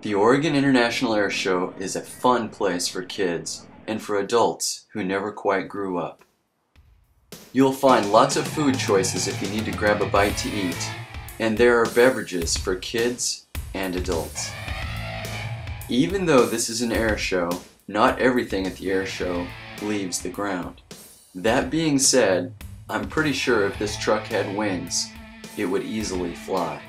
The Oregon International Air Show is a fun place for kids and for adults who never quite grew up. You'll find lots of food choices if you need to grab a bite to eat, and there are beverages for kids and adults. Even though this is an air show, not everything at the air show leaves the ground. That being said, I'm pretty sure if this truck had wings, it would easily fly.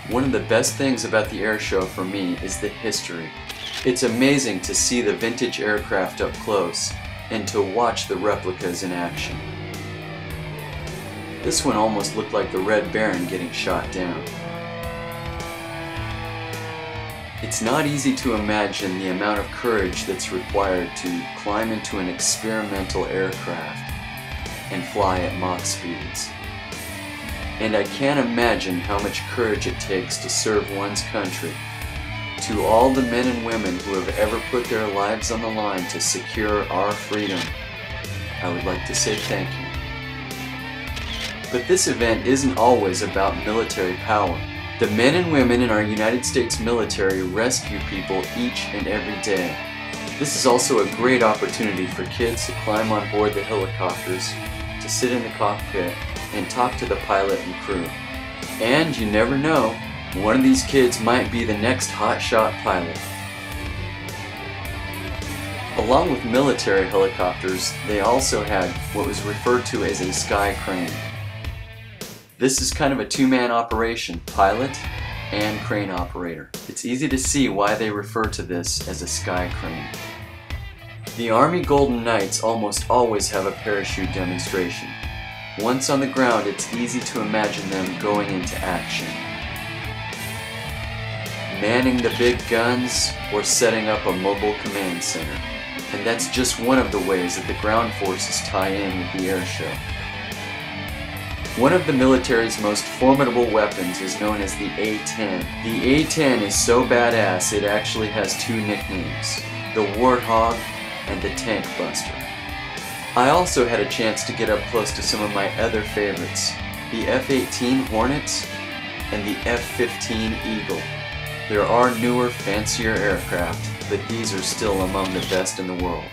One of the best things about the air show for me is the history. It's amazing to see the vintage aircraft up close and to watch the replicas in action. This one almost looked like the Red Baron getting shot down. It's not easy to imagine the amount of courage that's required to climb into an experimental aircraft and fly at Mach speeds. And I can't imagine how much courage it takes to serve one's country. To all the men and women who have ever put their lives on the line to secure our freedom, I would like to say thank you. But this event isn't always about military power. The men and women in our United States military rescue people each and every day. This is also a great opportunity for kids to climb on board the helicopters, to sit in the cockpit, and talk to the pilot and crew. And you never know, one of these kids might be the next hotshot pilot. Along with military helicopters, they also had what was referred to as a sky crane. This is kind of a two-man operation, pilot and crane operator. It's easy to see why they refer to this as a sky crane. The Army Golden Knights almost always have a parachute demonstration. Once on the ground, it's easy to imagine them going into action. Manning the big guns or setting up a mobile command center. And that's just one of the ways that the ground forces tie in with the air show. One of the military's most formidable weapons is known as the A-10. The A-10 is so badass it actually has two nicknames, the Warthog and the Tank Buster. I also had a chance to get up close to some of my other favorites, the F-18 Hornet and the F-15 Eagle. There are newer, fancier aircraft, but these are still among the best in the world.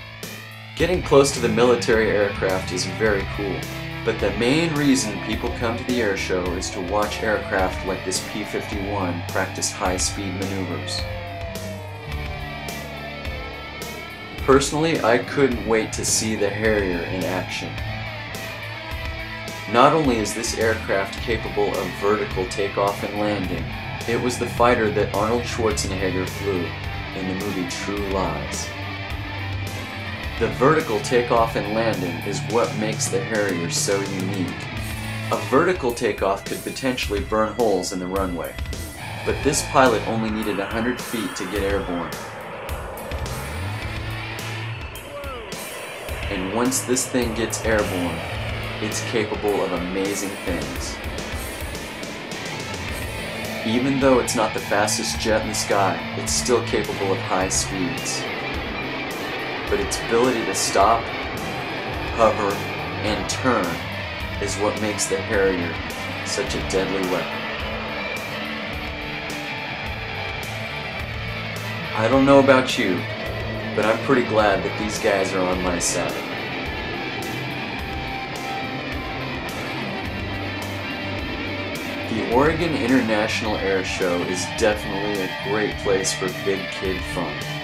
Getting close to the military aircraft is very cool, but the main reason people come to the air show is to watch aircraft like this P-51 practice high-speed maneuvers. Personally, I couldn't wait to see the Harrier in action. Not only is this aircraft capable of vertical takeoff and landing, it was the fighter that Arnold Schwarzenegger flew in the movie True Lies. The vertical takeoff and landing is what makes the Harrier so unique. A vertical takeoff could potentially burn holes in the runway, but this pilot only needed 100 feet to get airborne. And once this thing gets airborne, it's capable of amazing things. Even though it's not the fastest jet in the sky, it's still capable of high speeds. But its ability to stop, hover, and turn is what makes the Harrier such a deadly weapon. I don't know about you, but I'm pretty glad that these guys are on my side. The Oregon International Air Show is definitely a great place for big kid fun.